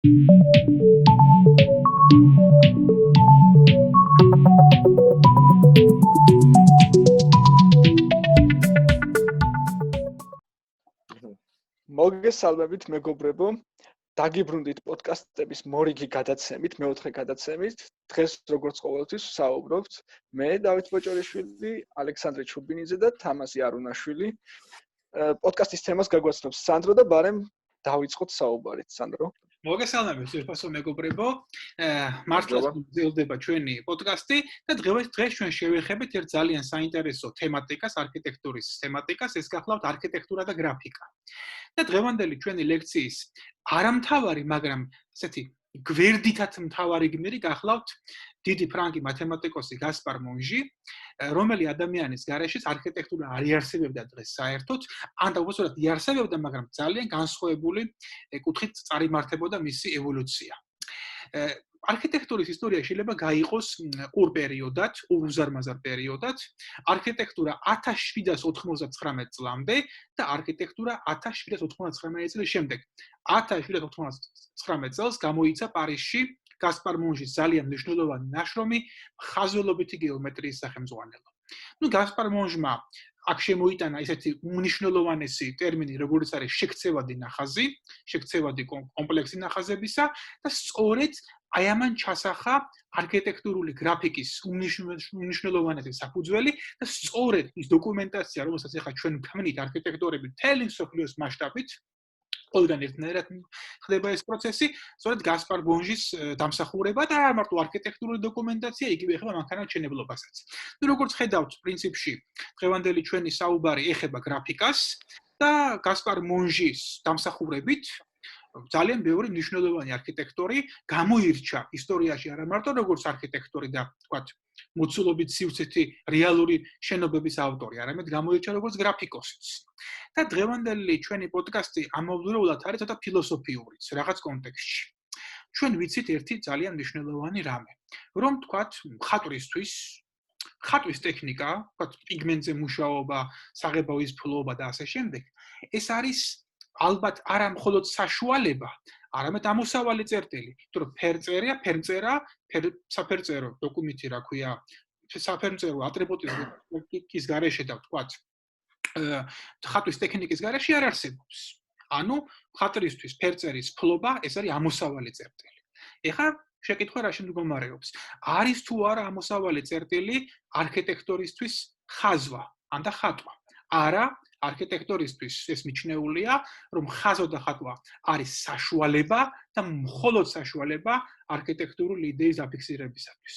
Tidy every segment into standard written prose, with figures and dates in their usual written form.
მოგესალმებით მეგობრებო, დაგიბრუნდით პოდკასტების მორიგი გადაცემით, მეოთხე გადაცემით. დღეს როგორც ყოველთვის ვსაუბრობთ მე დავით ბოჭორიშვილი, ალექსანდე ჩუბინიძე და თამაზი არუნაშვილი. პოდკასტის თემას გაგვაცნობს სანდრო და ბარემ დავიწყოთ საუბარით, სანდრო. მოგესალმებით ერთმანეთს მეგობრებო. მართლაც გრძელდება ჩვენი პოდკასტი და დღეს ჩვენ შევეხებით ერთ ძალიან საინტერესო თემატიკას, არქიტექტურის თემატიკას, ეს გახლავთ არქიტექტურა და გრაფიკა. და დღევანდელი ჩვენი ლექციის არამთავარი, მაგრამ ესეთი გვერდითაც მთავარი გმირი გახლავთ დიდი ფრანგი მათემატიკოსი გასპარ მონჟი, რომელი ადამიანის გარეშეც არქიტექტურა არ იარსებებდა დღეს საერთოდ, ან უბრალოდ იარსებებდა, მაგრამ ძალიან განსხვავებული კუთხით წარიმართებოდა მისი ევოლუცია. არქიტექტურის ისტორია შეიძლება გაიყოს ორ პერიოდად, ორ უზარმაზარ პერიოდად. არქიტექტურა 1799 წლამდე და არქიტექტურა 1799 წლის შემდეგ. 1799 წელს გამოიცა პარიზში გასპარ მონჟის ძალიან მნიშვნელოვანი ნაშრომი ხაზველობითი გეომეტრიის სახელმძღვანელო. გასპარ მონჟმა აქ შემოიტანა ესეთი უმნიშვნელოვანესი ტერმინი, როგორც არის შექცევადი ნახაზი, შექცევადი კომპლექსი ნახაზებისა და სწორედ აი ამან ჩასახა არქიტექტურული გრაფიკის უმნიშვნელოვანესი საფუძველი და სწორედ ის დოკუმენტაცია, რომელსაც ახლა ჩვენ ვქმნით არქიტექტორები მთელი მსოფლიოს მასშტაბით, ყველგან ერთნაირად ხდება ეს პროცესი, სწორედ გასპარ მონჟის დამსახურება და არ მარტო არქიტექტურული დოკუმენტაცია, იგივე ეხება მანქანათმშენებლობასაც. როგორც ხედავთ, პრინციპში დღევანდელი ჩვენი საუბარი ეხება გრაფიკას და გასპარ მონჟის დამსახურებით ძალიან ბევრი მნიშვნელოვანი არქიტექტორი გამოირჩა ისტორიაში არა მარტო როგორც არქიტექტორი და თქვათ მოცულობით სივრცითი რეალური შენობების ავტორი, არამედ გამოირჩა როგორც გრაფიკოსიც. და დღევანდელი ჩვენი პოდკასტი ამავდროულად არის ცოტა ფილოსოფიურიც რაღაც კონტექსტში. ჩვენ ვიცით ერთი ძალიან მნიშვნელოვანი რამე, რომ თქვათ ხატვის ტექნიკა, თქვათ პიგმენტზე მუშაობა, საღებავის ფლობა და ასე შემდეგ, ეს არის ალბათ არა მხოლოდ საშუალება, არამედ ამოსავალი წერტილი. იმიტომ რომ ფერწერა, საფერწერო დოკუმენტი, რა ქვია, საფერწერო ატრიბუტის გარეშე და ვთქვათ, ხატვის ტექნიკის გარეშე არ არსებობს. ანუ ხატრისთვის ფერწერის ფლობა ეს არის ამოსავალი წერტილი. ეხლა შეკითხვა რაში მდგომარეობს? არის თუ არა ამოსავალი წერტილი არქიტექტორისთვის ხაზვა, ან და ხატვა? არა, არქიტექტორისთვის ეს მიჩნეულია, რომ ხაზვა და ხატვა არის საშუალება და მხოლოდ საშუალება არქიტექტურული იდეის დაფიქსირებისათვის.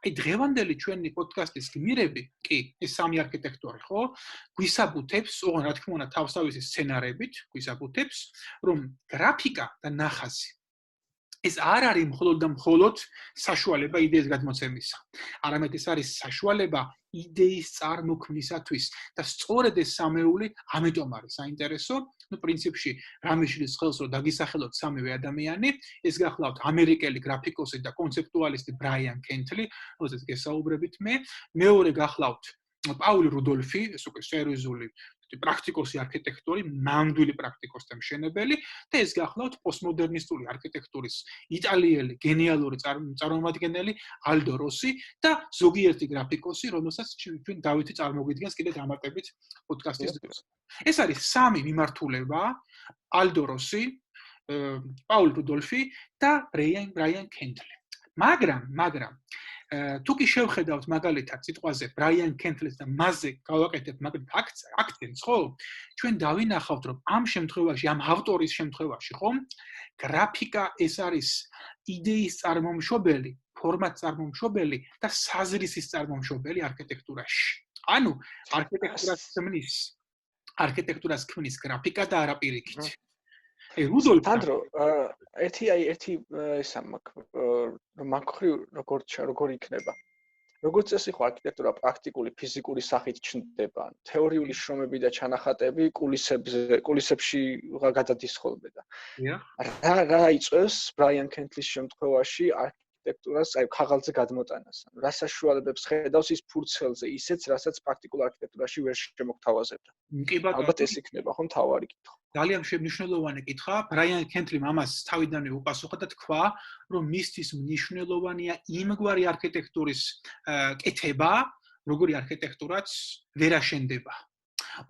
აი დღევანდელი ჩვენი პოდკასტის გმირები, კი, ეს სამი არქიტექტორი, ხო, გვისაბუთებს, ოღონდ რა თქმა უნდა, თავსავისი სცენარებით, გვისაბუთებს, რომ გრაფიკა და ნახაზი ეს არ არის მხოლოდ საშუალება იდეის გადმოცემისა. არამედ ეს არის საშუალება იდეის წარმოქმნისათვის და სწორედ ეს სამეული ამიტომ არის საინტერესო. პრინციპში რამიშლის ხელს რო დაგისახელოთ სამივე ადამიანი, ეს გახლავთ ამერიკელი გრაფიკოსი და კონცეპტუალისტი Bryan Cantley, რომელზეც გესაუბრებით მე, მეორე გახლავთ პაული რუდოლფი, ეს უკვე სერიოზული პრაქტიკოსი არქიტექტორი, ნამდვილი პრაქტიკოსი და მშენებელი და ეს გახლავთ პოსტმოდერნისტული არქიტექტურის იტალიელი გენიალური წარმომადგენელი ალდო როსი და ზოგიერთი გრაფიკოსი, რომელსაც ჩვენ დავითი წარმოგვიდგენს კიდე დამატებით პოდკასტის დროს. ეს არის სამი მიმართულება: ალდო როსი, პაულ რუდოლფი და Bryan Cantley. მაგრამ თუ კი შევხედავთ მაგალითად სიტყვაზე Bryan Cantley-ს და მასზე გავაკეთებთ მაგალითად აქცენტს, ხო? ჩვენ დავინახავთ, რომ ამ შემთხვევაში, ამ ავტორის შემთხვევაში, ხო? გრაფიკა ეს არის იდეის წარმომშობელი, ფორმატ წარმომშობელი და საზრისის წარმომშობელი არქიტექტურაში. ანუ არქიტექტურას ქმნის გრაფიკა და არა პირიქით. რუდოლფ სანდრო, ერთი ესა მაგხრი როგორ იქნება? როგორც წესი ხო არქიტექტურა პრაქტიკული ფიზიკური სახით ჩნდება, თეორიული შრომები და ჩანახატები კულისებში გადადის ხოლმე და. რა იწევს Bryan Cantley-ის შემთხვევაში არქიტექტურას, აი ხაღალზე გადმოტანას. რა საშუალებებს ხედავს ის ფურცელზე, ისეც, რასაც პრაქტიკულ არქიტექტურაში ვერ შემოგთავაზებდა. ალბათ ეს იქნება ხო მთავარი კითხვა. ძალიან მნიშვნელოვანი კითხვა. ბრაიან კენთლიმ ამას თავიდანვე უპასუხა და თქვა, რომ მისთვის მნიშვნელოვანია იმგვარი არქიტექტურის კეთება, როგორი არქიტექტურაც ვერ აშენდება.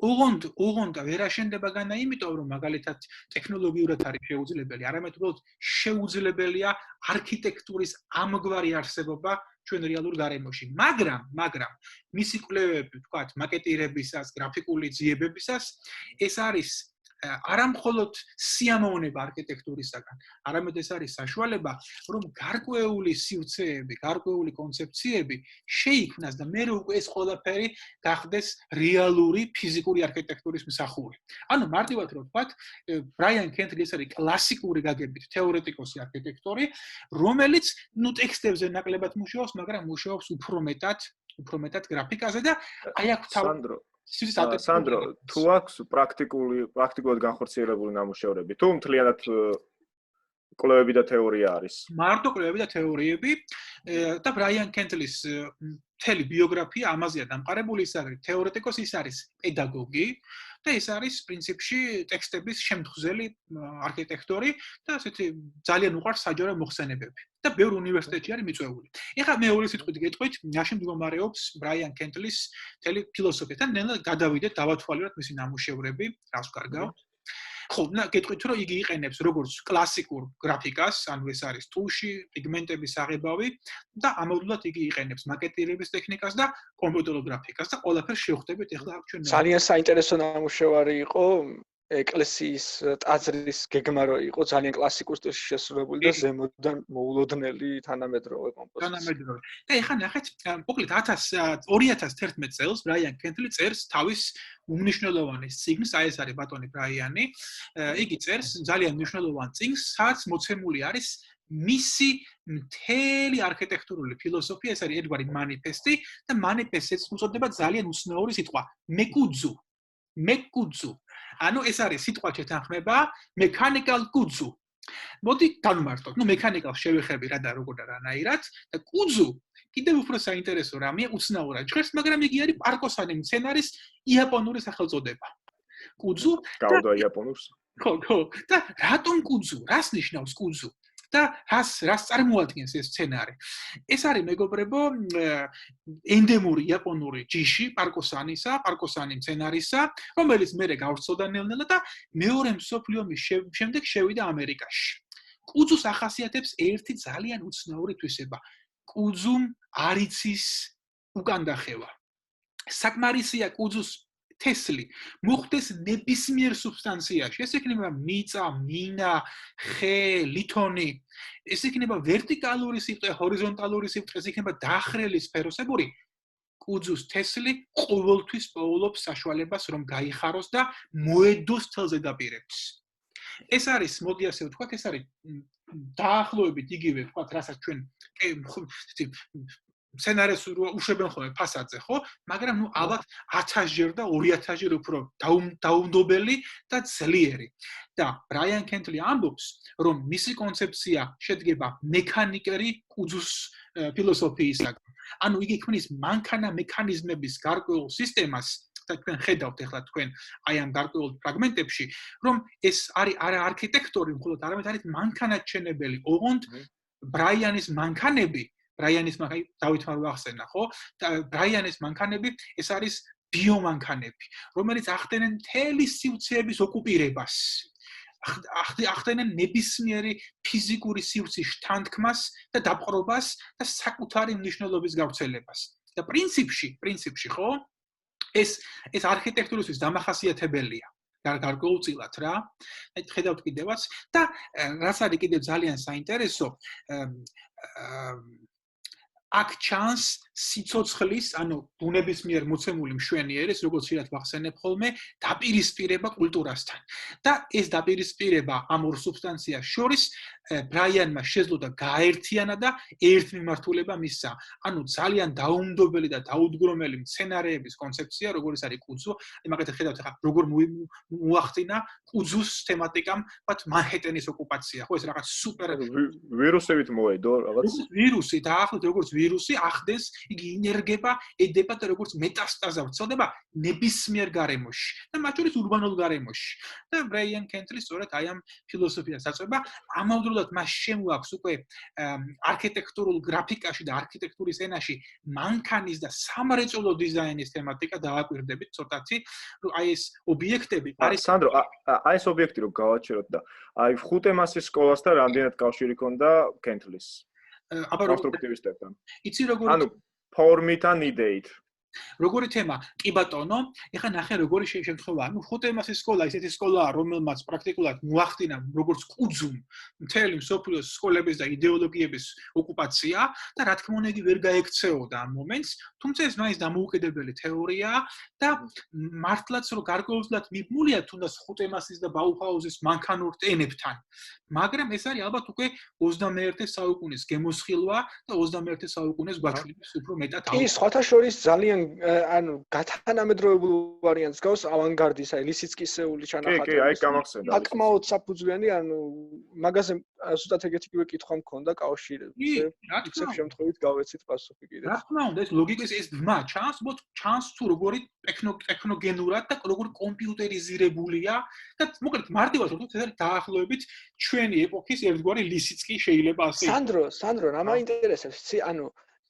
ოღონდ ვერ აშენდება განა იმიტომ, რომ მაგალითად ტექნოლოგიურად არის შეუძლებელი, არამედ უბრალოდ შეუძლებელია არქიტექტურის ამგვარი არსებობა ჩვენ რეალურ გარემოში. მაგრამ მისი კვლევები, თქვათ, მაკეტირებისას, გრაფიკული ძიებებისას, ეს არის არა მხოლოდ სიამოვნება არქიტექტურისაგან, არამედ ეს არის საშუალება, რომ გარკვეული სივრცეები, გარკვეული კონცეფციები შეიქმნას და მე უკვე ეს ყველაფერი გახდეს რეალური ფიზიკური არქიტექტურის მსახური. ანუ მარტივად რომ ვთქვათ, ბრაიან კენტლი ეს არის კლასიკური გაგებით თეორეტიკოსი არქიტექტორი, რომელიც ტექსტებზე ნაკლებად მუშაობს, მაგრამ მუშაობს უფრო მეტად გრაფიკაზე და აი აქ სანდრო, თუ აქვს პრაქტიკულად განხორციელებული ნამუშევრები, თუ მთლიანად კვლევები და თეორია არის? მარტო კვლევები და თეორიები და ბრაიან კენტლის მთელი ბიოგრაფია ამაზეა დამყარებული, ის არის თეორეტიკოსი, ის არის პედაგოგი და ეს არის პრინციპში ტექსტების შემთხზელი არქიტექტორი და ასეთი ძალიან უყვარს საჯარო მოხსენებები და ბევრ უნივერსიტეტში არის მიწვეული. ეხლა მეორე სიტყვით გეტყვით, რაში მდგომარეობს ბრაიან კენტლის მთელი ფილოსოფია და ნელა გადავიდეთ, დავათვალიეროთ მისი ნამუშევრები, რას ვკარგავთ. ხო, გეტყვით, რომ იგი იყენებს როგორც კლასიკურ გრაფიკას, ანუ ეს არის ტუში, პიგმენტების აღებავი და ამავდროულად იგი იყენებს მაკეტირების ტექნიკას და კომპიუტერულ გრაფიკას და ყველაფერს შევხვდებით ეხლა ჩვენ. ძალიან საინტერესო ნამუშევარი იყო, ეკლესიის ტაძრის გეგმა რო იყო, ძალიან კლასიკურ სტილში შესრულებული და ზემოდან მოულოდნელი თანამედროვე კომპოზიცია. თანამედროვე. და ეხლა ნახეთ, მოკლედ 2011 წელს ბრაიან კენტლი წერს თავის უმნიშვნელოვანეს წიგნს, აი ეს არის ბატონი ბრაიანი. იგი წერს ძალიან მნიშვნელოვან წიგნს, სადაც მოცემული არის მისი მთელი არქიტექტურული ფილოსოფია, ეს არის ერთგვარი მანიფესტი და მანიფესტს უწოდება ძალიან უცნაური სიტყვა, მეკუძუ. ანუ ეს არის სიტყვა შეთანხმება mechanical კუძუ. მოდი განმარტოთ. mechanical შევეხები რა და როგორ და რანაირად და კუძუ კიდევ უფრო საინტერესო რამეა, უცნაურად ჟღერს, მაგრამ იგი არის პარკოსანი მცენარის იაპონური სახელწოდება. კუძუ გავდა იაპონურს. ხო. და რატომ კუძუ? რას ნიშნავს კუძუ? და რას წარმოადგენს ეს სცენარი? ეს არის მეგობრებო ენდემური იაპონური ჯიში, პარკოსანი მცენარისა, რომელიც მერე გავრცელდა ნელ-ნელა და მეორე მსოფლიო ომის შემდეგ შევიდა ამერიკაში. კუძუს ახასიათებს ერთი ძალიან უცნაური თვისება. კუძუმ არ იცის უკანდახევა. საკმარისია კუძუს თესლი მოხდეს ნებისმიერ სუბსტანციაში. ეს იქნება მიწა, მინა, ხე, ლითონი. ეს იქნება ვერტიკალური სიბრტყე, ჰორიზონტალური სიბრტყე, ეს იქნება დახრილი სფეროსებური. კუძუს თესლი ყოველთვის პოულობს საშუალებას, რომ გაიხაროს და მოედოს თელ ზედაპირებს. ეს არის, მოდი ასე ვთქვათ, ეს არის დაახლოებით იგივე, ვთქვათ, რასაც ჩვენ სცენარეს უშვებენ ხოლმე ფასადზე, ხო? მაგრამ ალბათ 1000-ჯერ და 2000-ჯერ უფრო დაუნდობელი და ძლიერი. და ბრაიან კენტლი ამბობს, რომ მისი კონცეფცია შედგება მექანიკური კუძუს ფილოსოფიისაგან. ანუ იგი ქმნის მანქანა მექანიზმების გარკვეულ სისტემას და თქვენ ხედავთ ახლა თქვენ აი ამ გარკვეულ ფრაგმენტებში, რომ ეს არის არა არქიტექტორი, მხოლოდ არამედ არის მანქანათმშენებელი. ოღონდ ბრაიანის მანქანები დავითმა რო ახსენა, ხო? და ბრაიანის მანქანები ეს არის ბიომანქანები, რომელიც ახდენენ მთელი სივრცეების ოკუპირებას. ახდენენ ნებისმიერი ფიზიკური სივრცის შთანთქმას და დაპყრობას და საკუთარი მნიშვნელობის გავრცელებას. და პრინციპში, ხო? ეს არქიტექტურისთვის დამახასიათებელია. გარკვეულწილად რა. ხედავთ კიდევაც და რაც არის კიდევ ძალიან საინტერესო, აქ ჩანს სიცოცხლის, ანუ ბუნების მიერ მოცემული მშვენიერის, როგორც შეიძლება ვახსენებ ხოლმე, დაპირისპირება კულტურასთან. და ეს დაპირისპირება ამ ორ სუბსტანციას შორის ბრაიანმა შეძლო და გააერთიანა და ერთმიმართულება მისცა. ანუ ძალიან დაუმდობელი და დაუდგრომელი მცენარეების კონცეფცია, როგორც არის კუძუ, მაგათ ხედავთ ახლა როგორ მოახდინა კუძუს თემატიკამ, ვთქვათ, მანჰეტენის ოკუპაცია, ხო ეს რაღაც სუპერ ვირუსებით მოედო რაღაც. ვირუსი დაახლოებით როგორც ვირუსი ახდენს, იგი ინერგება, ედება და როგორც მეტასტაზა ვრცელდება ნებისმიერ გარემოში და მათ შორის ურბანულ გარემოში. და ბრაიან კენტლი სწორედ აი ამ ფილოსოფიას აწვება, ამავდროულად მას შემოაქვს უკვე არქიტექტურულ გრაფიკაში და არქიტექტურის ენაში მანქანის და სამრეწველო დიზაინის თემატიკა დააკვირდებით ცოტათი, რომ აი ეს ობიექტები არის სანდრო, აი ეს ობიექტი რო გავაჩეროთ და აი 5 მასის სკოლასთან რამდენად კავშირი ქონდა კენტლის? კონსტრუქტივისტებთან. იცი როგორ ანუ ფორმით ან იდეით. როგორი თემა? კი ბატონო, ეხლა ნახე როგორი შემთხვევაა. ნუ ხუთემასის სკოლა ისეთი სკოლაა, რომელმაც პრაქტიკულად მოახდინა როგორც კუძუმ მთელი მსოფლიოს სკოლების და იდეოლოგიების ოკუპაცია და რა თქმა უნდა იგი ვერ გაექცეოდა ამ მომენტს, თუმცა ეს მაინც დამოუკიდებელი თეორიაა და მართლაც რომ გარკვეულწილად მიბმულია თუნდაც ხუთემასის და ბაუჰაუზის მანქანურ ენებთან. მაგრამ ეს არის ალბათ უკვე 21 საუკუნის გემოსხილვა და 21 საუკუნის გვაჩვენებს უფრო მეტად. კი, სხვათა შორის ძალიან ანუ გათანამედროვებულ ვარიანტს გავს ავანგარდის, აი ლისიცკისეული ჩანახატები. კი, აი გამახსენდა. საკმაოდ საფუძვლიანი, ანუ მაგაზე ზუსტად ეგეთივე კითხვა მქონდა კავშირებზე. იქცებ შემთხვევით გავეცით პასუხი კიდე. რა თქმა უნდა, ეს ლოგიკის ეს დმა ჩანს თუ როგორი ტექნოგენურად და როგორი კომპიუტერიზირებულია და მოკლედ მარტივად ვთქვათ, ეს არის დაახლოებით ჩვენი ეპოქის ერთგვარი ლისიცკი შეიძლება ასე. სანდრო, რა მაინტერესებს, იცი, ანუ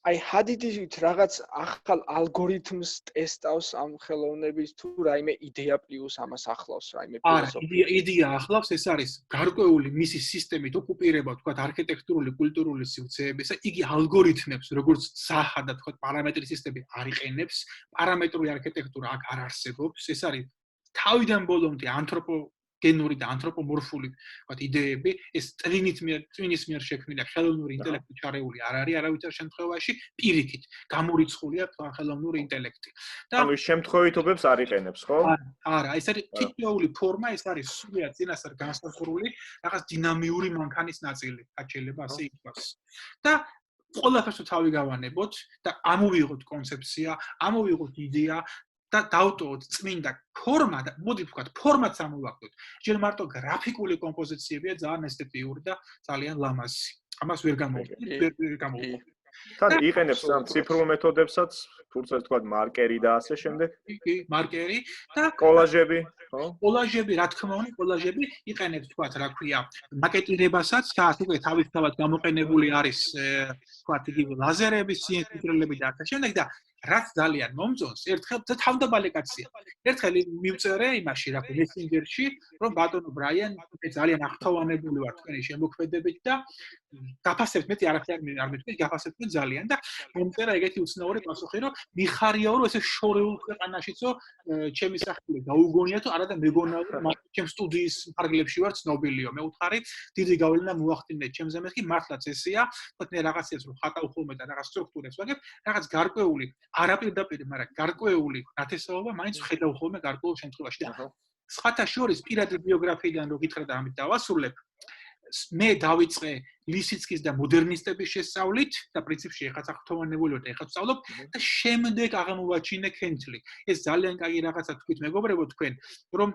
აი ჰადიდით რაღაც ახალ ალგორითმს ტესტავს ამ ხელოვნების თუ რაიმე იდეა პლუს ამას ახლავს რაიმე ფილოსოფია. არა, იდეა ახლავს, ეს არის გარკვეული მისი სისტემით ოკუპირება, თქვათ, არქიტექტურული, კულტურული სივრცეებისა. იგი ალგორითმებს, როგორც ზაჰა და თქვათ, პარამეტრის სისტემები არ იყენებს, პარამეტრული არქიტექტურა აქ არ არსებობს. ეს არის თავიდან ბოლომდე გენური და ანთროპომორფული, ვთქვათ, იდეები, ეს წვინის მიერ შექმნილი ხელოვნური ინტელექტი ჩარეული არ არის არავითარ შემთხვევაში, პირიქით, გამორიცხულია ხელოვნური ინტელექტი. და ანუ შემთხვევითობებს არ იყენებს, ხო? არა, ეს არის თითოეული ფორმა, ეს არის სულიად წინასწარ განსაზღვრული, რაღაც დინამიური მანქანის ნაწილი, რაც შეიძლება ასე ითქვას. და ყველაფერს თავი გავანებოთ და ამოვიღოთ კონცეფცია, ამოვიღოთ იდეა და დავტოვოთ წმინდა ფორმა და მოდი ვთქვათ, ფორმაც ამოვაგდოთ. ჯერ მარტო გრაფიკული კომპოზიციებია ძალიან ესთეტიური და ძალიან ლამაზი. ამას ვერ გამოვხდით. თან იყენებს ამ ციფრულ მეთოდებსაც, თურმე ვთქვათ, მარკერი და ასე შემდეგ. კი, მარკერი და კოლაჟები, ხო? კოლაჟები, რა თქმა უნდა, კოლაჟები იყენებს, ვთქვათ, რა ქვია, მაკეტირებასაც, სადაც უკვე თავისთავად გამოყენებული არის, ვთქვათ, იგივე ლაზერების, სინთეზრელები და ასე შემდეგ და რაც ძალიან მომწონს, ერთხელ თავდაბალე კაცია. ერთხელ მივწერე იმაში, რა ქვია, მესენჯერში, რომ ბატონო ბრაიან, ძალიან აღთოვანებული ვარ თქვენი შემოქმედებით და გაფასებთ, მეტი არაფერი არ მეთქვი, გაფასებთ ძალიან და მომწერა ეგეთი უცნაური პასუხი, რომ მიხარიაო, რომ ესე შორეულ ქვეყანაშიცო ჩემი სახელი გაუგონია თუ არა და მეგონა რომ ჩემ სტუდიის ფარგლებში ვარ ცნობილიო. მე უთხარი, დიდი გავლენა მოახდინეთ ჩემზე, მე კი მართლაც ესეა, თქო მე რაღაცებს რომ ხატავ ხოლმე და რაღაც სტრუქტურებს ვაგებ, რაღაც გარკვეული არაპირდაპირ, მაგრამ გარკვეული ნათესაობა მაინც ვხედავ ხოლმე გარკვეულ შემთხვევაში და სხვათა შორის პირადი ბიოგრაფიიდან რო გითხრა და ამით დავასრულებ, მე დავიწყე ლისიცკის და მოდერნისტების შესწავლით და პრინციპში ეხლა აღთოვანებული ვარ და ეხლა ვსწავლობ და შემდეგ აღმოვაჩინე ქენთლი. ეს ძალიან კაი რაღაცა თქვით მეგობრებო თქვენ, რომ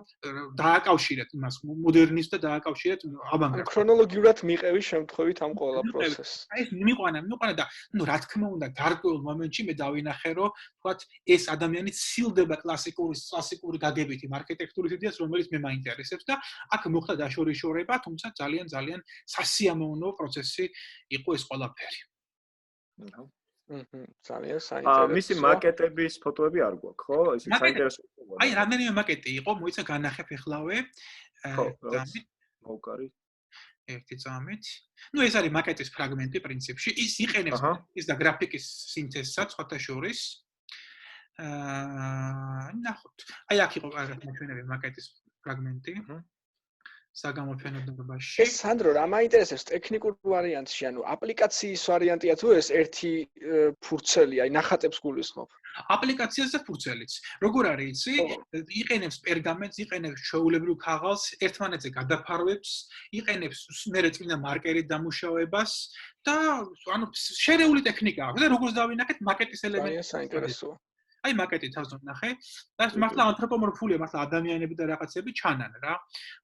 დააკავშირეთ იმას მოდერნისტს და დააკავშირეთ ავანგარდს. ქრონოლოგიურად მიყევი შემთხვევით ამ ყველა პროცესს. აი ეს მიყვანა და ნუ რა თქმა უნდა გარკვეულ მომენტში მე დავინახე რომ თქვათ ეს ადამიანი ცილდება კლასიკური გაგებით იმ არქიტექტურის იდეას რომელიც მე მაინტერესებს და აქ მოხდა დაშორიშორება, თუმცა ძალიან სასიამოვნო პროცესი იყო ეს ყველაფერი. ძალიან საინტერესო. მისი მაკეტების ფოტოები არ გვაქვს, ხო? ეს საინტერესო. აი, რამდენიმე მაკეტი იყო, მოიცა განახებ ეხლავე. ხო, მოვკარი. ერთი წამით. ნუ ეს არის მაკეტის ფრაგმენტი პრინციპში. ის იყენებს ის და გრაფიკის სინთეზსაც სხვათა შორის. ნახოთ. აი აქ იყო კარგად მოჩვენებული მაკეტის ფრაგმენტი. საგამოფენებლობაში. ეს სანდრო რა მაინტერესებს ტექნიკურ ვარიანტში, ანუ აპლიკაციის ვარიანტია თუ ეს ერთი ფურცელი, აი ნახატებს გულისხმობ. აპლიკაციაზე ფურცელიც. როგორ არის იცი? იყენებს პერგამენტს, იყენებს ჩვეულებრივ ქაღალდს, ერთმანეთზე გადაფარვებს, იყენებს მერე წინა მარკერით დამუშავებას და ანუ შერეული ტექნიკაა. და როგორც დავინახეთ, მაკეტის ელემენტი. აი საინტერესოა. აი მაკეტი თავს ნახე და მართლა ანთროპომორფულია, მართლა ადამიანები და რაღაცები ჩანან რა.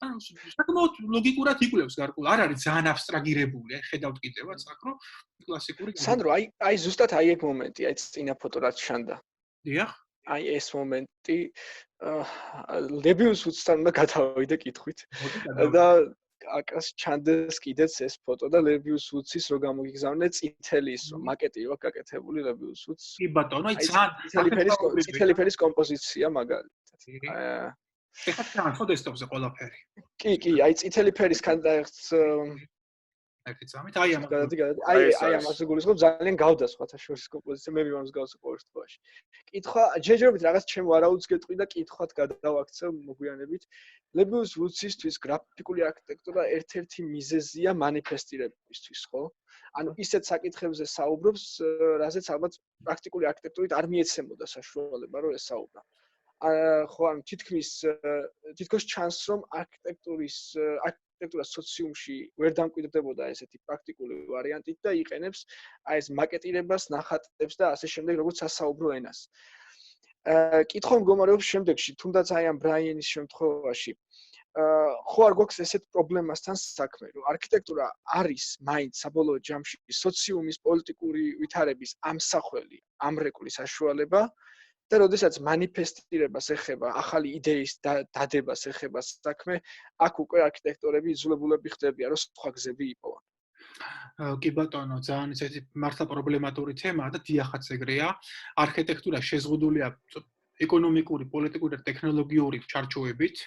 ანუ საკმაოდ ლოგიკურად იკვლევს გარკვეულ. არ არის ძალიან აბსტრაგირებული, აი ხედავთ კიდევაც აქ რომ კლასიკური. სანდრო, აი ზუსტად აი ეგ მომენტი, აი წინა ფოტო რაც ჩანდა. დიახ. აი ეს მომენტი ლებეუს უცთან უნდა გადავიდე კითხვით. და აკას ჩანდეს კიდეც ეს ფოტო და ლებეუს უცის რო გამოგიგზავნე წითელი ის მაკეტი იყო გაკეთებული ლებეუს უცს. კი ბატონო, აი წითელი ფერის კომპოზიცია მაგალითად. ეხლა თან ხო დესკტოპზე ყველაფერი. კი, აი წითელი ფერის კანდაერტს ერთი წამით, აი ამ აი ამას გულისხმობ ძალიან გავდა სხვათა შორის კომპოზიცია, მე მიმარს გავსო ყოველ შემთხვევაში. კითხვა, ჯერჯერობით რაღაც ჩემო არაუდს გეტყვი და კითხვად გადავაქცევ მოგვიანებით. ლებეუს ვუდსისთვის გრაფიკული არქიტექტურა ერთ-ერთი მიზეზია მანიფესტირებისთვის, ხო? ანუ ისეთ საკითხებზე საუბრობს, რაზეც ალბათ პრაქტიკული არქიტექტურით არ მიეცემოდა საშუალება, რომ ესაუბრა. ხო, ანუ თითქოს ჩანს, რომ არქიტექტურა სოციუმში ვერ დამკვიდრდებოდა ესეთი პრაქტიკული ვარიანტით და იყენებს აი ეს მაკეტირებას, ნახატებს და ასე შემდეგ, როგორც სასაუბრო ენას. კითხვა მდგომარეობს შემდეგში, თუნდაც აი ამ ბრაიანის შემთხვევაში. ხო არ გვაქვს ესეთ პრობლემასთან საქმე, რომ არქიტექტურა არის მაინც საბოლოო ჯამში სოციუმის პოლიტიკური ვითარების ამსახველი, ამრეკვლის საშუალება და როდესაც მანიფესტირებას ეხება, ახალი იდეის დადებას ეხება საქმე, აქ უკვე არქიტექტორები იძულებულები ხდებიან, რომ სხვა გზები იპოვონ. კი ბატონო, ძალიან ისეთი მართლა პრობლემატური თემაა და დიახაც ეგრეა. არქიტექტურა შეზღუდულია ეკონომიკური, პოლიტიკური და ტექნოლოგიური ჩარჩოებით.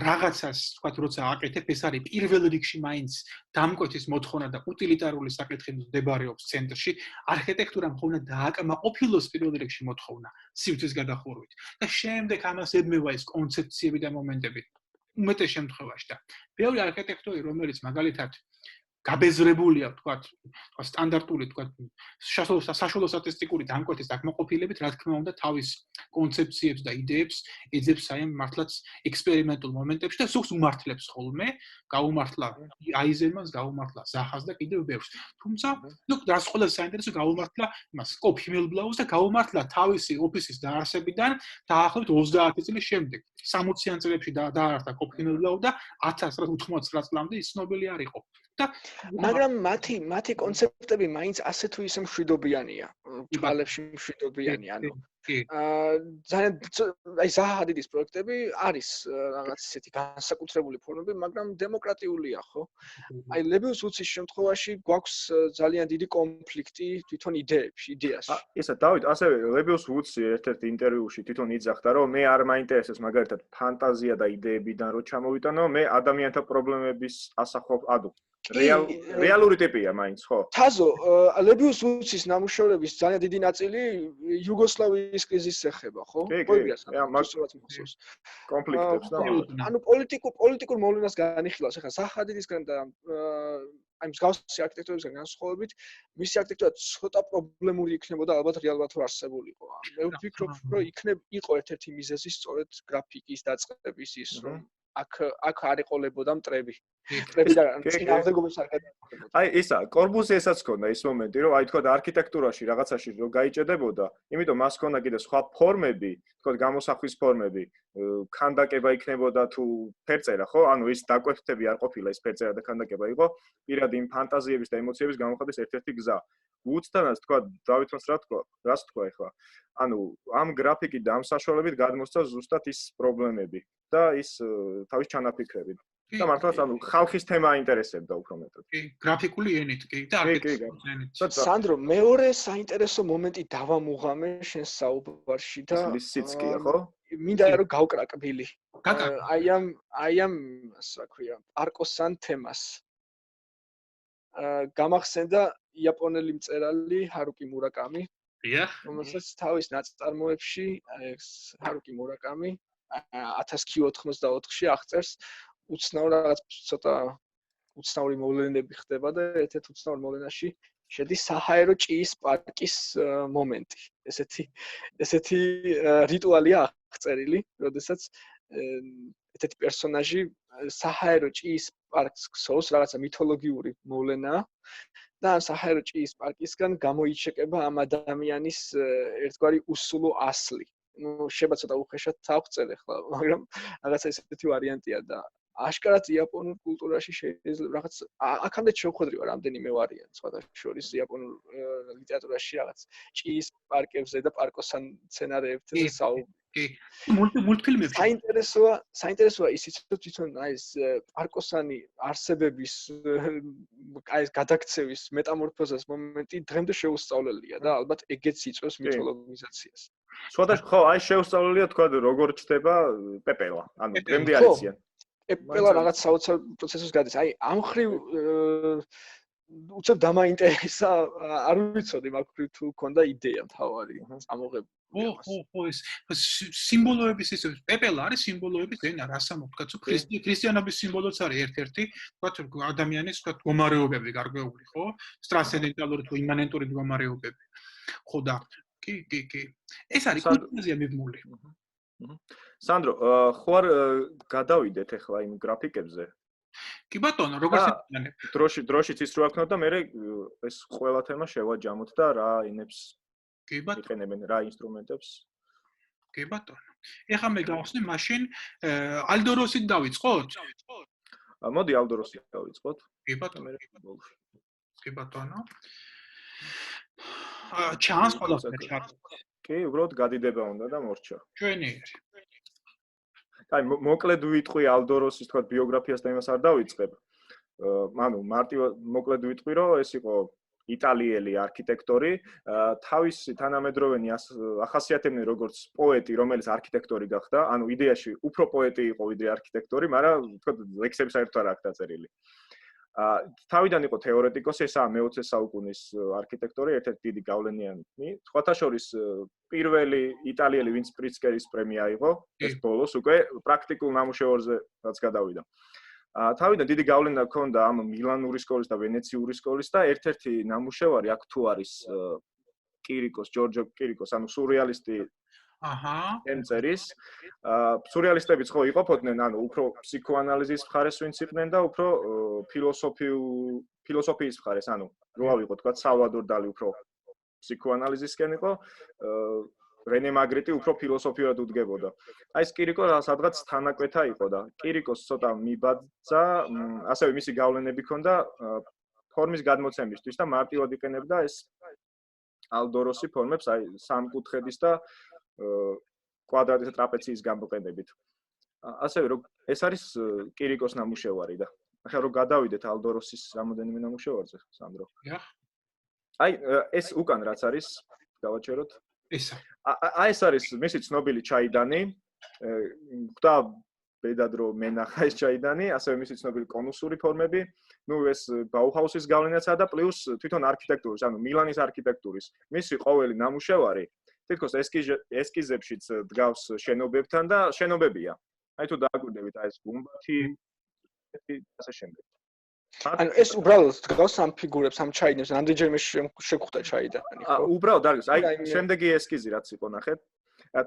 რაღაცას, თქვათ, როცა აკეთებ, ეს არის პირველ რიგში მაინც დამკვეთის მოთხოვნა და უტილიტარული საკითხი მდებარეობს ცენტრში. არქიტექტურამ ხომ უნდა დააკმაყოფილოს პირველ რიგში მოთხოვნა სივრცის გადახურვით. და შემდეგ ამას ედმევა ეს კონცეფციები და მომენტები. უმეტეს შემთხვევაში და ბევრი არქიტექტორი, რომელიც მაგალითად გაბეზრებულია, თქვათ, სტანდარტული, თქვათ, საშუალო სტატისტიკური დამკვეთის დაკმაყოფილებით, რა თქმა უნდა, თავის კონცეფციებს და იდეებს ეძებს აი მართლაც ექსპერიმენტულ მომენტებში და სულ უმართლებს ხოლმე, გაუმართლა აიზერმანს, გაუმართლა ზახას და კიდევ ბევრს. თუმცა, ნუ რაც ყველაზე საინტერესო გაუმართლა იმას, კოფიმელბლაუს და გაუმართლა თავისი ოფისის დაარსებიდან დაახლოებით 30 წლის შემდეგ. 60-იან წლებში დაარსდა კოფიმელბლაუ და 1989 წლამდე ის ცნობილი არ იყო. მაგრამ მათი კონცეფტები მაინც ასე თუ ისე მშვიდობიანია, თვალებში მშვიდობიანი, ანუ ძალიან აი ზაჰადიდის პროექტები არის რაღაც ისეთი განსაკუთრებული ფორმები, მაგრამ დემოკრატიულია, ხო? აი ლებეუს ვუდსის შემთხვევაში გვაქვს ძალიან დიდი კონფლიქტი თვითონ იდეებში, იდეაში. ისა დავით, ასევე ლებეუს ვუდსი ერთ-ერთ ინტერვიუში თვითონ იძახდა, რომ მე არ მაინტერესებს მაგალითად ფანტაზია და იდეებიდან რო ჩამოვიტანო, მე ადამიანთა პრობლემების ასახვა, ანუ რეალური ტიპია მაინც, ხო? თაზო, ლებეუს ვუდსის ნამუშევრების ძალიან დიდი ნაწილი იუგოსლავიის კრიზისს ეხება, ხო? კონფლიქტებს და ანუ პოლიტიკურ მოვლენას განიხილავს. ახლა ზაჰადიდისგან და აი მსგავსი არქიტექტორებისგან განსხვავებით, მისი არქიტექტურა ცოტა პრობლემური იქნებოდა ალბათ რეალურად რო არსებულიყო. მე ვფიქრობ, რომ იყო ერთ-ერთი მიზეზი სწორედ გრაფიკის დაწყების ის, რომ აქ არ ეყოლებოდა მტრები. აი ისა, კორბუსი ესაც ქონდა ის მომენტი, რომ აი თქვა არქიტექტურაში რაღაცაში რო გაიჭედებოდა, იმიტომ მას ქონდა კიდე სხვა ფორმები, თქვა გამოსახვის ფორმები, ქანდაკება იქნებოდა თუ ფერწერა, ხო? ანუ ის დაკვეთები არ ყოფილა, ეს ფერწერა და ქანდაკება იყო პირადი იმ ფანტაზიების და ემოციების გამოხატვის ერთ-ერთი გზა. ვუდსთანაც თქვა, დავითმაც რას თქვა ეხლა? ანუ ამ გრაფიკით და ამ საშუალებით გადმოსცა ზუსტად ის პრობლემები და ის თავის ჩანაფიქრები. და მართლაც ანუ ხალხის თემა აინტერესებდა უფრო მეტად. კი, გრაფიკული ენით, კი და არქიტექტურის ენით. სანდრო, მეორე საინტერესო მომენტი დავამუღამე შენ საუბარში და სიცკია, ხო? მინდა რომ გავკრაკბილი. აი ამ რა ქვია, პარკოსან თემას. გამახსენდა იაპონელი მწერალი ჰარუკი მურაკამი. დიახ. რომელსაც თავის ნაწარმოებში ჰარუკი მურაკამი 1084-ში აღწერს უცნაურ რაღაც ცოტა უცნაური მოვლენები ხდება და ერთ-ერთ უცნაურ მოვლენაში შედის საჰაერო ჭიის პარკის მომენტი. ესეთი რიტუალია აღწერილი, როდესაც ერთ-ერთი პერსონაჟი საჰაერო ჭიის პარკს ქსოვს, რაღაცა მითოლოგიური მოვლენაა და ამ საჰაერო ჭიის პარკისგან გამოიჩეკება ამ ადამიანის ერთგვარი უსულო ასლი. ნუ შეიძლება ცოტა უხეშად თავწელე ხლა, მაგრამ რაღაცა ესეთი ვარიანტია და აშკარად იაპონურ კულტურაში შეიძლება რაღაც აქამდე შევხვედრი რამდენიმე ვარიანტს სხვადასხვა შორის იაპონურ ლიტერატურაში რაღაც ჭიის პარკებზე და პარკოსან სცენარეებზე საუბრობენ. მულტფილმებში საინტერესოა ისიც თვითონ აი ეს პარკოსანი არსებების აი ეს გადაქცევის მეტამორფოზას მომენტი დღემდე შეუსწავლელია და ალბათ ეგეც იწვევს მითოლოგიზაციას. სხვადასხვა ხო აი შეუსწავლელია თქვა როგორ ჩდება პეპელა. ანუ დღემდე არიციან. პეპელა რაღაც საოცარ პროცესს გადის. აი ამ ხრივ უცებ დამაინტერესა, არ ვიცოდი მაგ ხრივ თუ ქონდა იდეა თავარი წამოღებული. ხო ეს სიმბოლოების ის პეპელა არის სიმბოლოების ენა რასა მოთქაცო ქრისტიანობის სიმბოლოც არის ერთ-ერთი თქვა ადამიანის თქვა მდგომარეობები გარკვეული ხო ტრანსცენდენტალური თუ იმანენტური მდგომარეობები ხო და კი ეს არის კულტურაზია მიბმული სანდრო ხო არ გადავიდეთ ახლა იმ გრაფიკებზე კი ბატონო როგორც იცანებ დროშიც ის რო აქნოთ და მე ეს ყველა თემა შევაჯამოთ და რა ინებს კი ბატონო იყენებენ რა ინსტრუმენტებს კი ბატონო ეხლა მე გავხსნი მაშინ ალდო როსით დავიწყოთ მოდი ალდო როსით დავიწყოთ კი ბატონო კი ბატონო ჩანს ყველაფერი კი უბრალოდ გადიდება უნდა და მორჩა ჩვენიერი აი მოკლედ ვიტყვი ალდო როსის თქვა ბიოგრაფიას და იმას არ დავიწყებ ანუ მარტივად მოკლედ ვიტყვი რომ ეს იყო იტალიელი არქიტექტორი თავისი თანამედროვენი ახასიათებდნენ როგორც პოეტი რომელიც არქიტექტორი გახდა ანუ იდეაში უფრო პოეტი იყო ვიდრე არქიტექტორი მაგრამ თქვა ლექსები საერთოდ არ აქვს დაწერილი თავიდან იყო თეორეტიკოსი ესაა მე-20 საუკუნის არქიტექტორი ერთ-ერთი დიდი გავლენიანი სხვათა შორის პირველი იტალიელი ვინც პრიცკერის პრემია აიღო ეს ბოლოს უკვე პრაქტიკულ ნამუშევარზე რაც გადავიდა თავიდან დიდი გავლენა ჰქონდა ამ მილანური სკოლის და ვენეციური სკოლის და ერთ-ერთი ნამუშევარი აქ თუ არის ჯორჯო კირიკოს ანუ სურეალისტი ენწერის სურეალისტებიც ხო იყოფოდნენ ანუ უფრო ფსიქოანალიზის მხარეს ვინც იყვნენ და უფრო ფილოსოფიის მხარეს ანუ რო ავიღოთ თქვა სალვადორ დალი უფრო ფსიქოანალიზისკენ იყო რენე მაგრიტი უფრო ფილოსოფიურად უდგებოდა. აი ეს კირიკო სადღაც თანაკვეთა იყო და კირიკოს ცოტა მიბაძა, ასევე მისი გავლენები ჰქონდა ფორმის გადმოცემისთვის და მარტივად იყენებდა ეს ალდო როსი ფორმებს, აი სამკუთხედის და კვადრატის და ტრაპეციის გამოყენებით. ასევე რომ ეს არის კირიკოს ნამუშევარი და ახლა რომ გადავიდეთ ალდო როსის რამოდენიმე ნამუშევარზე, სანდრო. აი ეს უკან რაც არის, გავაჩეროთ. აი ეს არის მისი ცნობილი ჩაიდანი. ხვდა ბედად რომ მენახა ეს ჩაიდანი, ასევე მისი ცნობილი კონუსური ფორმები. ნუ ეს ბაუჰაუსის გავლენაცაა და პლუს თვითონ არქიტექტურის, ანუ მილანის არქიტექტურის. მისი ყოველი ნამუშევარი თითქოს ესკიზებშიც დგავს შენობებთან და შენობებია. აი თუ დააკვირდებით აი ეს გუმბათი ასე შემდეგ. ანუ ეს უბრალოდ დგავს ამ ფიგურებს, ამ ჩაიდანებს, ამდენჯერმე შეგხვდა ჩაიდანი, ხო? უბრალოდ არის, აი შემდეგი ესკიზი რაც იყო ნახეთ.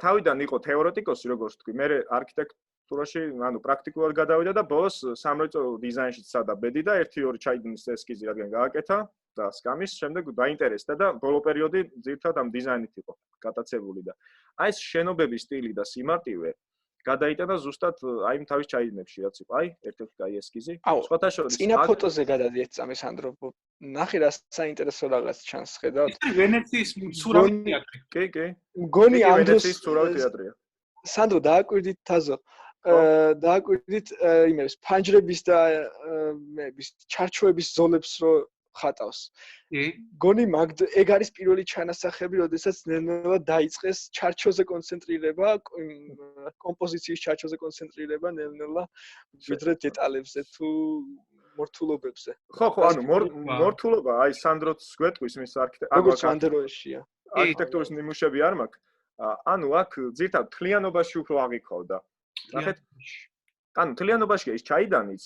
თავიდან იყო თეორეტიკოსი, როგორც თქვი, მე არქიტექტურაში, ანუ პრაქტიკულად გადავიდა და ბოლოს სამრეწველო დიზაინში წადა ბედი და 1-2 ჩაიდნის ესკიზი რადგან გააკეთა და სკამის შემდეგ დაინტერესდა და ბოლო პერიოდი ძირითადად ამ დიზაინით იყო გატაცებული და აი ეს შენობების სტილი და სიმარტივე გადაიტანა ზუსტად აი იმ თავის ჩაიდნებში რაც იყო აი ერთ-ერთი კაი ესკიზი სხვათა შორის წინა ფოტოზე გადადიეთ წამის ანდრო ნახე რა საინტერესო რაღაც ჩანს ხედავთ ვენეციის სურავი თეატრი კი მგონი ამ დროს ვენეციის სურავი თეატრია სანდრო დააკვირდით თაზო დააკვირდით იმებს ფანჯრების და მეების ჩარჩოების ზოლებს რო ხატავს. გონი ეგ არის პირველი ჩანასახები, როდესაც ნელ-ნელა დაიწყეს ჩარჩოზე კონცენტრირება, კომპოზიციის ჩარჩოზე კონცენტრირება ნელ-ნელა ვიდრე დეტალებზე თუ მორთულობებზე. ხო, ანუ მორთულობა, აი სანდროც გვეტყვის მის არქიტექტურის ნიმუშები არ მაქვს. ანუ აქ ძირთად თლიანობაში უფრო აღიქვავდა. ნახეთ. ანუ თლიანობაშია ის ჩაიდანიც,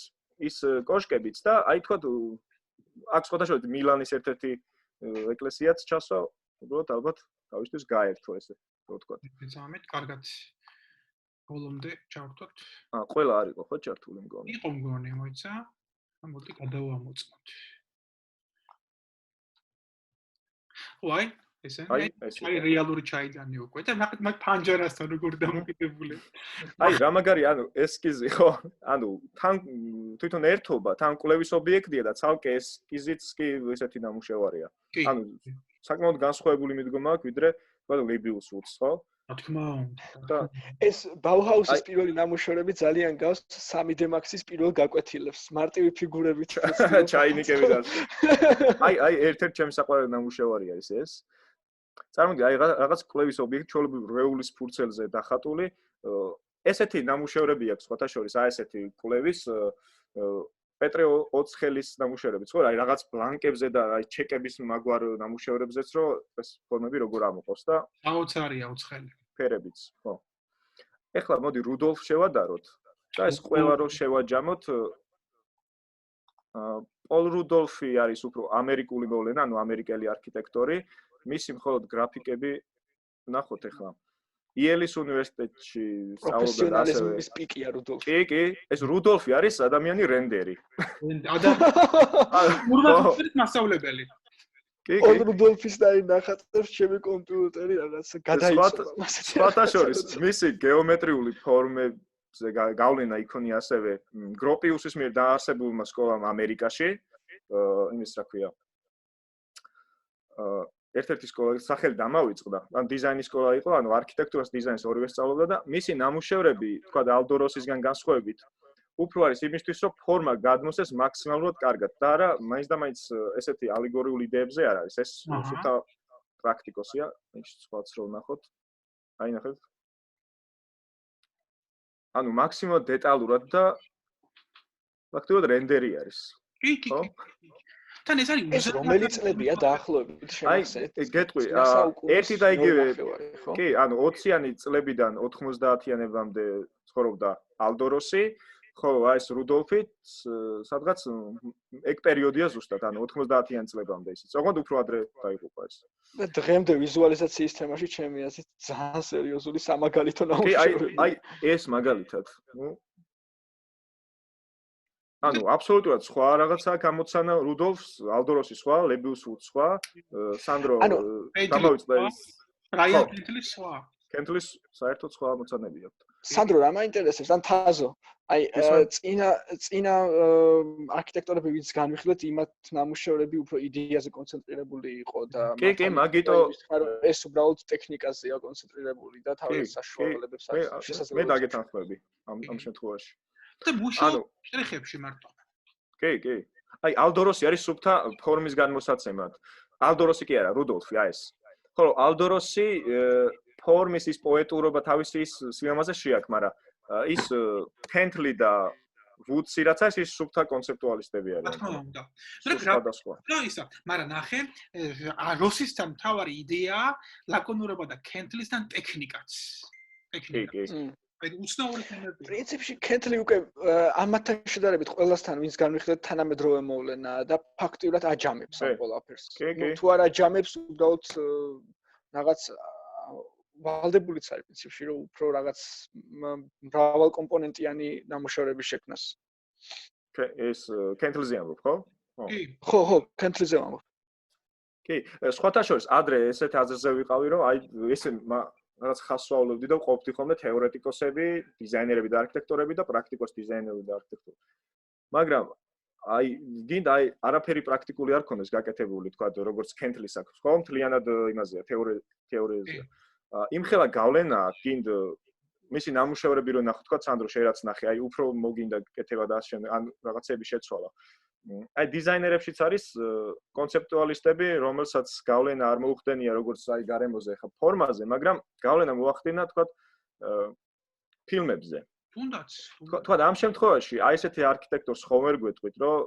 ის კოშკებიც და აი თქვა აქ სხვადასხვა მილანის ერთ-ერთი ეკლესიაც ჩასვა, უბრალოდ ალბათ თავისთვის გაერთო ესე, რო თქვა. მეთამეთ, კარგად. ბოლომდე ჩავთვალოთ. ყველა არ იყო ხო ჩართული მგონი? იყო მგონი, მოიცა. მოდი გადავამოწმოთ. ვაი, ესე აი რეალური ჩაიდანი უკვე და მაგ პანჯერასთან როგორ დამოკიდებული. აი რა მაგარი ანუ ესკიზი ხო? ანუ თან თვითონ ერთობა, თან კვლევის ობიექტია და ცალკე ესკიზიც კი ესეთი ნამუშევარია. ანუ საკმაოდ განსხვავებული მიდგომა აქვს ვიდრე ლებეუს ვუდს, ხო? რა თქმა უნდა. და ეს ბაუჰაუსის პირველი ნამუშევრები ძალიან გავს 3D Max-ის პირველ გაკვეთილებს, მარტივი ფიგურებით ჩაინიკებიდან. აი ერთ-ერთი ჩემი საყვარელი ნამუშევარია ეს. წარმოიდგინე, აი რაღაც კვლევის ობიექტი ჩვეულებრივ რეულის ფურცელზე დახატული. ესეთი ნამუშევრები აქვს სხვათა შორის, აი ესეთი კვლევის პეტრე ოცხელის ნამუშევრებიც, ხო? აი რაღაც ბლანკებზე და აი ჩეკების მაგვარ ნამუშევრებზეც რო ეს ფორმები როგორ ამოყავს და აუცარია ოცხელი. ფერებიც, ხო. ეხლა მოდი რუდოლფ შევადაროთ და ეს ყველა რო შევაჯამოთ პოლ რუდოლფი არის უფრო ამერიკული მოვლენა, ანუ ამერიკელი არქიტექტორი, მისი მხოლოდ გრაფიკები ნახოთ ეხლა. იელის უნივერსიტეტში სწავლობდა და ასევე პროფესიონალიზმის პიკია რუდოლფი. კი, ეს რუდოლფი არის ადამიანი რენდერი. ურბანისტიკის მასწავლებელი. კი. რუდოლფის და ნახატებს ჩემი კომპიუტერი რაღაც გადაიწვა. სხვათა შორის მისი გეომეტრიული ფორმებზე გავლენა იქონია ასევე გროპიუსის მიერ დაარსებულმა სკოლამ ამერიკაში, იმის რა ქვია. ერთ-ერთი სკოლა სახელი დამავიწყდა, ან დიზაინის სკოლა იყო, ანუ არქიტექტურას დიზაინს ორივე სწავლობდა და მისი ნამუშევრები, თქვა ალდო როსისგან განსხვავებით, უფრო არის იმისთვის, რომ ფორმა გადმოსცეს მაქსიმალურად კარგად და არა, მაინც და მაინც ესეთი ალეგორიული იდეებზე არ არის. ეს სულთა პრაქტიკოსია, ის სხვაც რო ნახოთ. აი ნახეთ. ანუ მაქსიმალურად დეტალურად და ფაქტობრივად რენდერი არის. კი. თან ეს არის რომელი წლებია დაახლოებით შევახსენეთ? აი, გეტყვი, ერთი და იგივე, კი, ანუ 20-იანი წლებიდან 90-იანებამდე ცხოვრობდა ალდო როსი, ხოლო აი ეს რუდოლფი სადღაც ეგ პერიოდია ზუსტად, ანუ 90-იან წლებამდე ისიც. ოღონდ უფრო ადრე დაიღუპა ეს. და დღემდე ვიზუალიზაციის თემაში ჩემი აზრით ძალიან სერიოზული სამაგალითო ნამუშევრია. აი ეს მაგალითად, ანუ აბსოლუტურად სხვა რაღაცაა გამოცანა რუდოლფს, ალდო როსის სხვა, ლებეუს ვუდს სხვა, სანდრო დამავიწყდა ის ბრაიან კენტლის სხვა. კენტლის საერთოდ სხვა მოცანები აქვს. სანდრო რა მაინტერესებს, ან თაზო. აი წინა არქიტექტორები ვინც განვიხილეთ, იმათ ნამუშევრები უფრო იდეაზე კონცენტრირებული იყო და კი, მაგიტო ეს უბრალოდ ტექნიკაზეა კონცენტრირებული და თავის საშუალებებს შესაძლებელი. მე დაგეთანხმები ამ შემთხვევაში. და მუშაობ შრეხებში მარტო. კი. აი ალდო როსი არის სუფთა ფორმის განმოსაცემად. ალდო როსი კი არა, რუდოლფი აი ეს. ხოლო ალდო როსი ფორმის ის პოეტურობა თავისი ის სილამაზე შეაქვს, მაგრამ ის ქენთლი და ვუდსი რაც არის ის სუფთა კონცეპტუალისტები არიან. რა თქმა უნდა. რა ისა, მაგრამ ნახე, როსისთან თავარი იდეაა ლაკონურობა და ქენთლისთან ტექნიკაც. კი. აი უცნაური თემები. პრინციპში ქენთლი უკვე ამათთან შედარებით ყველასთან ვინც განვიხილეთ თანამედროვე მოვლენა და ფაქტიურად აჯამებს ამ ყველაფერს. თუ არ აჯამებს, უბრალოდ რაღაც ვალდებულიც არის პრინციპში, რომ უფრო რაღაც მრავალკომპონენტიანი ნამუშევრების შექმნას. ეს ქენთლიზე ამბობ, ხო? ხო, ქენთლიზე ამბობ. კი, სხვათა შორის ადრე ესეთ აზრზე ვიყავი, რომ აი ესე რაღაც ხასვაულებდი და ყოფდი ხოლმე თეორეტიკოსები, დიზაინერები და არქიტექტორები და პრაქტიკოს დიზაინერები და არქიტექტორი. მაგრამ აი გინდა აი არაფერი პრაქტიკული არ ქონდეს გაკეთებული, თქვა როგორც ქენთლის აქვს, ხო? მთლიანად იმაზეა, თეორიაზეა. იმხელა გავლენა გინდა მისი ნამუშევრები რო ნახო, თქვა სანდრო შეიძლება ნახე, აი უფრო მოგინდა კეთება და ასე ან რაღაცები შეცვალა. აი დიზაინერებშიც არის კონცეპტუალისტები, რომელსაც გავლენა არ მოუხდენია როგორც აი გარემოზე ხა ფორმაზე, მაგრამ გავლენა მოახდინა თქვა ფილმებზე. თუნდაც. თქვა ამ შემთხვევაში აი ესეთი არქიტექტორს ხომ ვერ გვეტყვით, რომ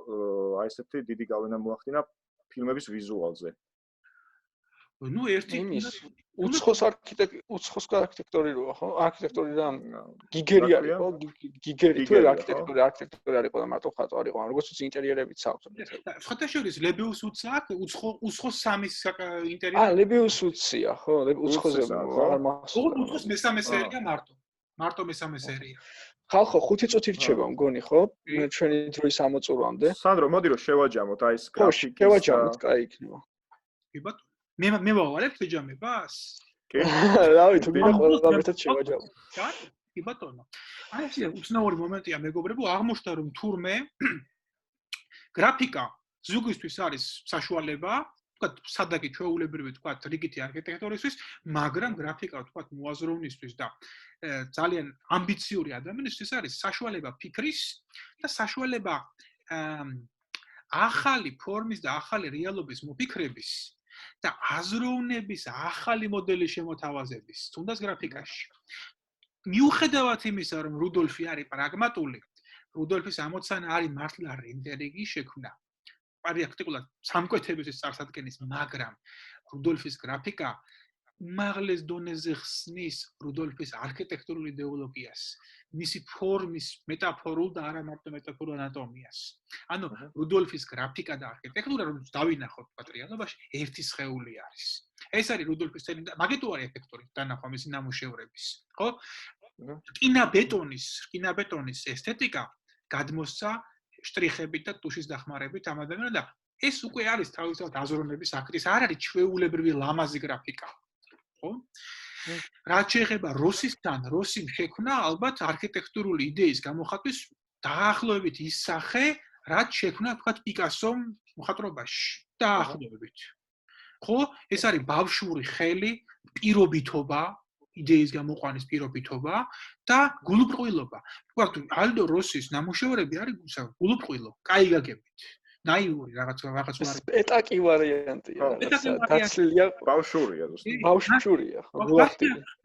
აი ესეთი დიდი გავლენა მოახდინა ფილმების ვიზუალზე. ნუ ერთი უცხოს არქიტექტორი როა, ხო? არქიტექტორი რა გიგერი არის, ხო? გიგერი თუ არქიტექტორი არის ყველა მარტო ხატო არის, ხო? როგორც ინტერიერებიც აქვს. ხათაშორის ლებეუს ვუდს აქვს, უცხოს სამის ინტერიერი. ლებეუს ვუდსია, ხო? უცხოზე აღარ მახსოვს. უცხოს მესამე სერია მარტო მესამე სერია. ხალხო 5 წუთი რჩება მგონი, ხო? ჩვენი დროის ამოწურვამდე. სანდრო, მოდი რომ შევაჯამოთ აი ეს გრაფიკის. შევაჯამოთ, კაი იქნება. კი ბატონო. მე ვავალებ ეჯამებას? კი. რავი, თუ გინდა ყველა ერთად შევაჯამოთ. კი ბატონო. აი ეს უცნაური მომენტია მეგობრებო, აღმოჩნდა რომ თურმე გრაფიკა ზუგისთვის არის საშუალება, თქვათ, სადაკი ჩვეულებრივი, თქვათ, რიგითი არქიტექტურისთვის, მაგრამ გრაფიკა, თქვათ, მოაზროვნისთვის და ძალიან ამბიციური ადამიანისთვის არის საშუალება ფიქრის და საშუალება ახალი ფორმის და ახალი რეალობის მოფიქრების და აზროვნების ახალი მოდელის შემოთავაზების, თუნდაც გრაფიკაში. მიუხედავად იმისა, რომ რუდოლფი არის პრაგმატული, რუდოლფის ამოცანა არის მართლა რენდერინგის შექმნა. პრაქტიკულად სამკვეთებისთვის წარსადგენის, მაგრამ რუდოლფის გრაფიკა უმაღლეს დონეზე ხსნის რუდოლფის არქიტექტურულ იდეოლოგიას, მისი ფორმის მეტაფორულ და არა მარტო მეტაფორულ ანატომიას. ანუ რუდოლფის გრაფიკა და არქიტექტურა, რომელიც დავინახოთ პატრიანობაში, ერთი სხეული არის. ეს არის რუდოლფის თემი და მაგეთო არის ეფექტური დანახვა მისი ნამუშევრების, ხო? რკინაბეტონის ესთეტიკა გადმოსცა შტრიხებით და ტუშის დახმარებით ამ ადამიანს და ეს უკვე არის თავისთავად აზროვნების აქტის, არ არის ჩვეულებრივი ლამაზი გრაფიკა. ხო? რაც შეეხება როსისთან, როსიმ შექმნა ალბათ არქიტექტურული იდეის გამოხატვის დაახლოებით ის სახე, რაც შექმნა თქვათ პიკასომ მოხატვრობაში. დაახლოებით. ხო? ეს არის ბავშვური ხელი, პირობითობა, იდეის გამოყვანის პირობითობა და გულუბრყვილობა. თქვათ, ალდო როსის ნამუშევრები არის გულუბრყვილო, კაი გაგებით. ნაიური რაღაც პეტაკი ვარიანტია. დაცლილია ბავშვურია ზუსტად. ბავშვურია, ხო?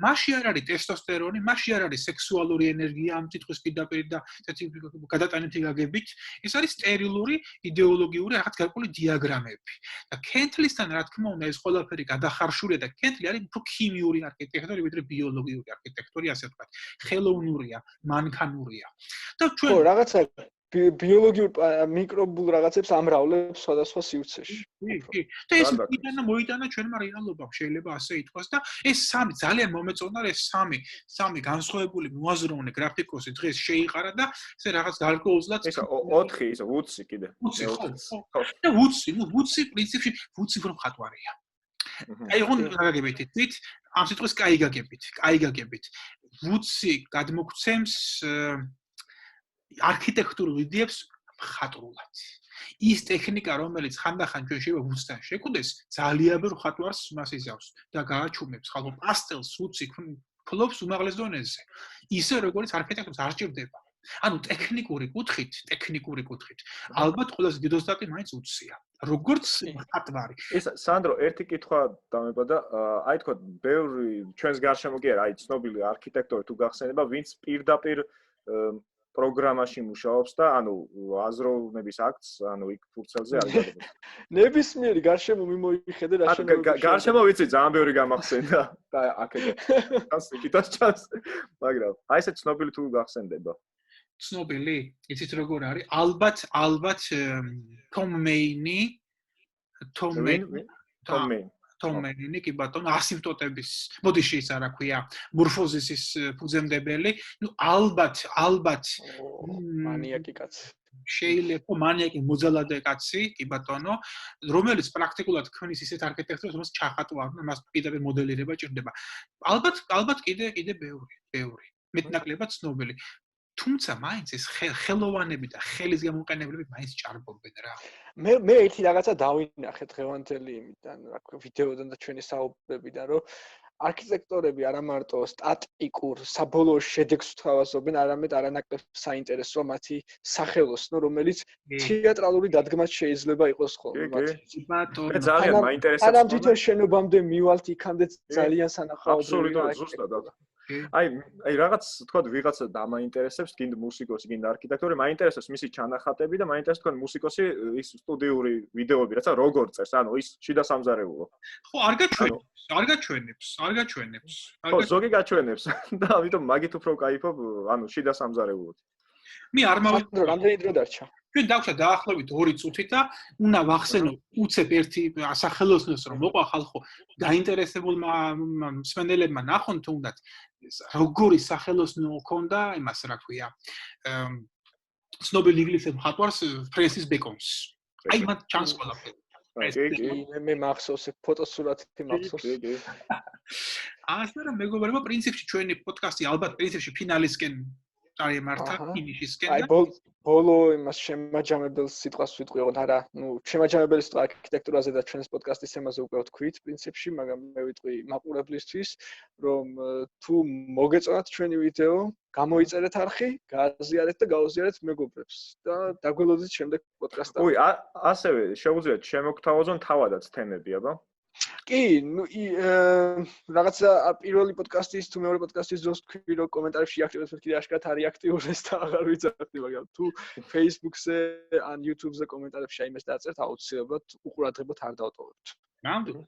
მასში არ არის ტესტოსტერონი, მასში არ არის სექსუალური ენერგია, ამ თითქოს პირდაპირ და ესეთი გადატანითი გაგებით. ეს არის სტერილური იდეოლოგიური რაღაც გარკვეული დიაგრამები. და ქენთლისთან რა თქმა უნდა ეს ყველაფერი გადახარშულია და ქენთლი არის უფრო ქიმიური არქიტექტორი, ვიდრე ბიოლოგიური არქიტექტორი, ასე ვთქვათ. ხელოვნურია, მანქანურია. და ჩვენ რაღაცა ბიოლოგიურ მიკრობულ რაღაცებს ამრავლებს სხვადასხვა სივრცეში. კი. და ეს მოიტანა ჩვენმა რეალობამ, შეიძლება ასე ითქვას და ეს სამი ძალიან მომეწონა, ეს სამი განსხვავებული მოაზროვნე გრაფიკოსი დღეს შეიყარა და ესე რაღაც გარკვეულწილად ეს 4 ის ვუდსი კიდე. და ვუდსი პრინციპში ვუდსი უფრო მხატვარია. აი ხომ გაგებით იცით? ამ სიტყვის კაი გაგებით. ვუდსი გადმოგცემს არქიტექტურულ იდეებს მხატვრულად. ის ტექნიკა, რომელიც ხანდახან ჩვენ შეიძლება ვუდსთან შეკვდეს, ძალიან ბევრ მხატვარს მას იზავს და გააჩუმებს. ხალხო პასტელს ვუდსი ფლობს უმაღლეს დონეზე. ისე როგორც არქიტექტურას არ ჭირდება. ანუ ტექნიკური კუთხით, ალბათ ყველაზე დიდ ოსტატი მაინც ვუდსია. როგორც მხატვარი. ეს სანდრო, ერთი კითხვა დამებადა, აი თქვა, ბევრი ჩვენს გარშემო კი არა, აი ცნობილი არქიტექტორი თუ გახსენება, ვინც პირდაპირ პროგრამაში მუშაობს და ანუ აზროვნების აქტს, ანუ იქ ფურცელზე არის გადაგება. ნებისმიერი გარშემო მიმოიხედე რა შეიძლება. გარშემო ვიცი ძალიან ბევრი გამახსენდა და აქედან. კიტას ჩანს. მაგრამ აი ესე ცნობილი თუ გახსენდება. ცნობილი, იცით როგორ არის? ალბათ Tom Maine, კი ბატონო, ასიმპტოტების, მოდიში ის არა ქვია, მორფოზისის ფუძემდებელი. ნუ ალბათ მანიაკი კაცი. შეიძლება მანიაკი მოძალადე კაცი, კი ბატონო, რომელიც პრაქტიკულად ქმნის ისეთ არქიტექტურას, რომელსაც ჩახატვა, მას პირდაპირ მოდელირება ჭირდება. ალბათ კიდე ბევრი. მეტნაკლებად ცნობილი. თუმცა მაინც ეს ხელოვანები და ხელის გამოყენებლები მაინც ჭარბობენ რა. მე ერთი რაღაცა დავინახე დღევანდელი იმიდან, რა ქვია, ვიდეოდან და ჩვენი საუბრებიდან, რომ არქიტექტორები არა მარტო სტატიკურ საბოლოო შედეგს ვთავაზობენ, არამედ არანაკლებ საინტერესოა მათი სახელოსნო, რომელიც თეატრალური დადგმაც შეიძლება იყოს ხოლმე მათი. ბატონო, ძალიან მაინტერესებს. სანამ თვითონ შენობამდე მივალთ იქამდე ძალიან სანახაობრივია. აბსოლუტურად ზუსტად. აი რაღაც თქვა ვიღაცა დამაინტერესებს, გინდა მუსიკოსი, გინდა არქიტექტორი, მაინტერესებს მისი ჩანახატები და მაინტერესებს თქვენ მუსიკოსი ის სტუდიური ვიდეოები, რაცა როგორ წერს, ანუ ის შიდა სამზარეულო. ხო, არ გაჩვენებს. ხო, ზოგი გაჩვენებს და ამიტომ მაგით უფრო кайფობ, ანუ შიდა სამზარეულოდ. მე არ მოვიდა რამდენი დრო დარჩა? ჩვენ დავხსა დაახლოებით 2 წუთი და უნდა ვახსენო უცებ ერთი სახელოსნოს რომ მოყვა ხალხო დაინტერესებულმა მსმენელებმა ნახონ თუნდაც როგორი სახელოსნო ქონდა იმას რა ქვია ცნობილი ინგლისელ მხატვარს ფრენსის ბეკონს აი მათ ჩანს ყველაფერი მე მახსოვს ფოტოსურათი მახსოვს ასე რომ მეგობრებო პრინციპში ჩვენი პოდკასტი ალბათ პრინციპში ფინალისკენ წარიმართა ფინიშისკენ აი ბოლო იმას შემაჯამებელს სიტყვას ვიტყვი ოღონდ არა ნუ შემაჯამებელი სიტყვა არქიტექტურაზე და ჩვენს პოდკასტის თემაზე უკვე ვთქვით პრინციპში მაგრამ მე ვიტყვი მაყურებლისთვის რომ თუ მოგეწონათ ჩვენი ვიდეო გამოიწერეთ არხი გააზიარეთ და გაუზიარეთ მეგობრებს და დაგველოდეთ შემდეგ პოდკასტში ой ასევე შეუძლიათ შემოგთავაზონ თავადაც თემები აბა კი, ნუ რაღაცა პირველი პოდკასტის თუ მეორე პოდკასტის დროს თქვი რომ კომენტარებში აქტიურობთ კიდე აშკარად არის აქტიურეს და აღარ ვიცავდი, მაგრამ თუ Facebook-ზე ან YouTube-ზე კომენტარებში აიმეს დაწერთ, აუცილებლად უყურადღებოთ არ დავტოვებთ. ნამდვილად.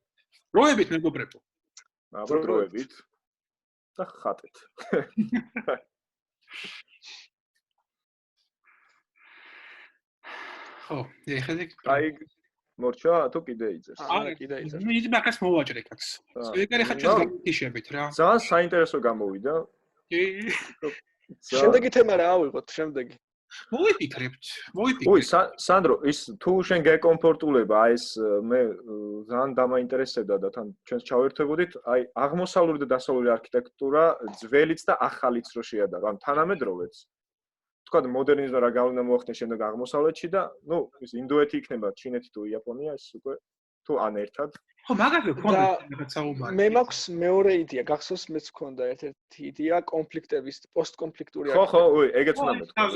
როებით მეგობრებო. როებით და ხატეთ. ხო, ეხლა აი მორჩა თუ კიდე იძებს? კიდე იძებს. მე იძებ ახაც მოვაჭრე კაც. ეგ ახლა ჩვენ გამიფიშებით რა. ძალიან საინტერესო გამოვიდა. კი. შემდეგი თემა რა ავიღოთ, შემდეგი. მოვიფიქრებთ. ой, სანდრო, ის თუ შენ გეკომფორტულება, აი ეს მე ძალიან დამაინტერესებდა და თან ჩვენს ჩავერთვებოდით, აი აღმოსავლური და დასავლური არქიტექტურა ძველიც და ახალიც რო შეადაგო, ან თანამედროვეც. თქვა მოდერნიზმმა რა გავლენა მოახდინა შემდეგ აღმოსავლეთში და ნუ ის ინდოეთი იქნება, ჩინეთი თუ იაპონია, ეს უკვე თუ ან ერთად. ხო, მაგაზე გქონდა რაღაც საუბარი. მე მაქვს მეორე იდეა, გახსოვს მეც გქონდა ერთ-ერთი იდეა კონფლიქტების, პოსტკონფლიქტური ხო, ეგეც უნდა მეთქვა.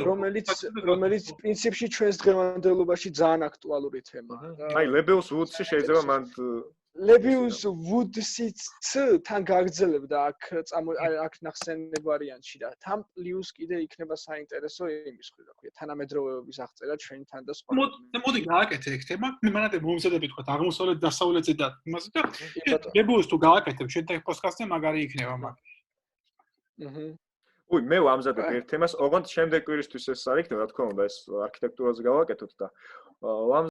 რომელიც პრინციპში ჩვენს დღევანდელობაში ძალიან აქტუალური თემაა. აი, ლებეუს ვუდსი შეიძლება მან ლებეუს ვუდსიც თან გაგრძელებდა აქ ნახსენებ ვარიანტში და თან პლუს კიდე იქნება საინტერესო იმის ხო რა ქვია თანამედროვეობის აღწერა ჩვენთან და სხვა. მოდი გააკეთე ეგ თემა. მე მანამდე მომზადები თქვა აღმოსავლეთ დასავლეთზე და იმაზე და ლებეუს თუ გააკეთებ შენთან პოდკასტზე მაგარი იქნება მაგ. ой, მე ვამზადებ ერთ თემას, ოღონდ შემდეგ კვირისთვის ეს არ იქნება, რა თქმა უნდა, ეს არქიტექტურაზე გავაკეთოთ და